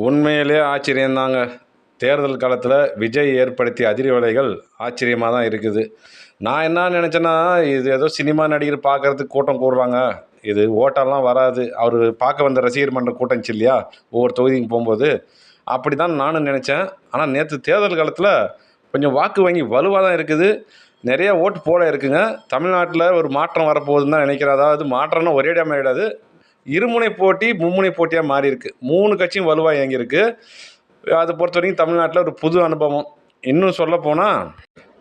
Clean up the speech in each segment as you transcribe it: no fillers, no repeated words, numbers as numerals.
உண்மையிலே ஆச்சரியந்தாங்க. தேர்தல் காலத்தில விஜய் ஏற்படுத்திய அதிர்வலைகள் ஆச்சரியமா தான் இருக்குது. நான் என்ன நெனச்சேன்னா, இது ஏதோ சினிமா நடிகர் பார்க்கறதுக்கு கூட்டம் கூடுறாங்க. இது ஓட்டெல்லாம் வராது. அவரு பார்க்க வந்த ரசிகர் மன்ற கூட்டம் இருந்துச்சு இல்லையா? ஒவ்வொரு தொகுதிக்கும் போம்போது. அப்படிதான் நானும் நெனச்சேன். ஆனா நேத்து தேர்தல் காலத்தில கொஞ்சம் வாக்கு வங்கி வலுவா தான் இருக்குது. நெறைய ஓட்டு போட இருக்குங்க. தமிழ்நாட்டில ஒரு மாற்றம் வரப்போகுதுன்னு தான் நெனைக்கிறேன். அதாவது மாற்றம்னா ஒரேடியா மாறிடாது. இருமுனை போட்டி, மும்முனை போட்டியா மாறியிருக்கு. 3 கட்சியும் வலுவா இயங்கியிருக்கு. அத பொறுத்தவரைக்கும் தமிழ்நாட்டில ஒரு புது அனுபவம். இன்னும் சொல்லப்போனா,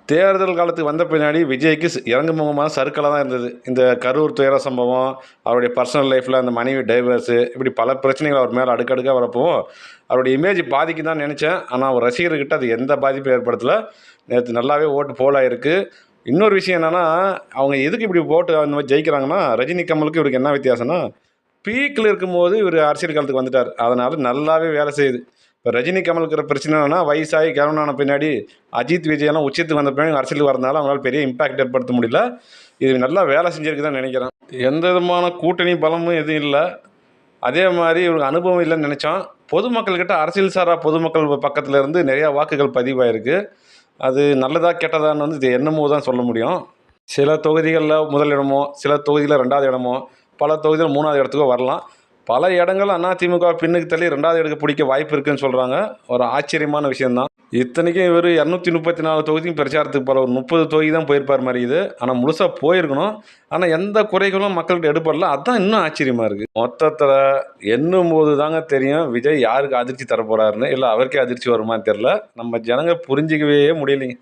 தேர்தல் காலத்துக்கு வந்த பின்னாடி விஜய்க்கு இறங்குமுகமான சறுக்கலா தான் இருந்தது. இந்த கரூர் துயர சம்பவம், அவருடைய பர்சனல் லைஃப்ல அந்த மனைவி டைவர்ஸு, இப்படி பல பிரச்சனைகள் அவர் மேல அடுக்கடுக்கா வரப்போ, அவருடைய இமேஜ் பாதிக்கும் தான் நெனச்சேன். ஆனா, அவர் ரசிகர்கிட்ட அது எந்த பாதிப்பும் ஏற்படுத்தல. நேத்து நல்லாவே ஓட்டு போல் ஆயிருக்கு. இன்னொரு விஷயம் என்னன்னா, அவங்க எதுக்கு இப்படி ஓட்டு அந்த மாரி ஜெயிக்கிறாங்கன்னா, ரஜினி, கமலுக்கு இவருக்கு என்ன வித்தியாசம்னா, பீக்ல இருக்கும்போது இவரு அரசியல் காலத்துக்கு வந்துட்டாரு. அதனால நல்லாவே வேலை செய்யுது. இப்ப ரஜினி, கமலுக்கு இருக்கிற பிரச்சனை என்னன்னா, வயசாகி கெழவனான பின்னாடி, அஜித், விஜய்லாம் உச்சத்துக்கு வந்த பின்னாடி அரசியலுக்கு வரதுனால அவங்களால பெரிய இம்பாக்ட் ஏற்படுத்த முடியல. இது நல்லா வேலை செஞ்சிருக்கு தான் நெனைக்கிறேன். எந்த விதமான கூட்டணி பலமும் எதுவும் இல்ல. அதே மாரி இவருக்கு அனுபவம் இல்லன்னு நெனச்சோம். பொதுமக்கள் கிட்ட அரசியல் சாரா பொதுமக்கள் பக்கத்துல இருந்து நெறைய வாக்குகள் பதிவாயிருக்கு. அது நல்லதா, கெட்டதான்னு வந்து இது என்னமோ தான் சொல்ல முடியும். சில தொகுதிகள்ல முதலிடமோ, சில தொகுதியில 2வது இடமோ, பல தொகுதியில 3வது இடத்துக்கோ வரலாம். பல இடங்கள் அதிமுக பின்னுக்கு தள்ளி 2வது இடத்துக்கு பிடிக்க வாய்ப்பு இருக்குன்னு சொல்றாங்க. ஒரு ஆச்சரியமான விஷயம் தான். இத்தனைக்கும் இவரு 234 தொகுதியும் பிரச்சாரத்துக்கு போல ஒரு 30 தொகுதி தான் போயிருப்பார் மாரி இது. ஆனா முழுசா போயிருக்கணும். ஆனா எந்த குறைகளும் மக்கள்கிட்ட எடுபடல. அதான் இன்னும் ஆச்சரியமா இருக்கு. மொத்தத்துல எண்ணும்போது தாங்க தெரியும் விஜய் யாருக்கு அதிர்ச்சி தரப்போறாருன்னு. இல்ல அவருக்கே அதிர்ச்சி வருமான்னு தெரியல. நம்ம ஜனங்க புரிஞ்சுக்கவே முடியலைங்க.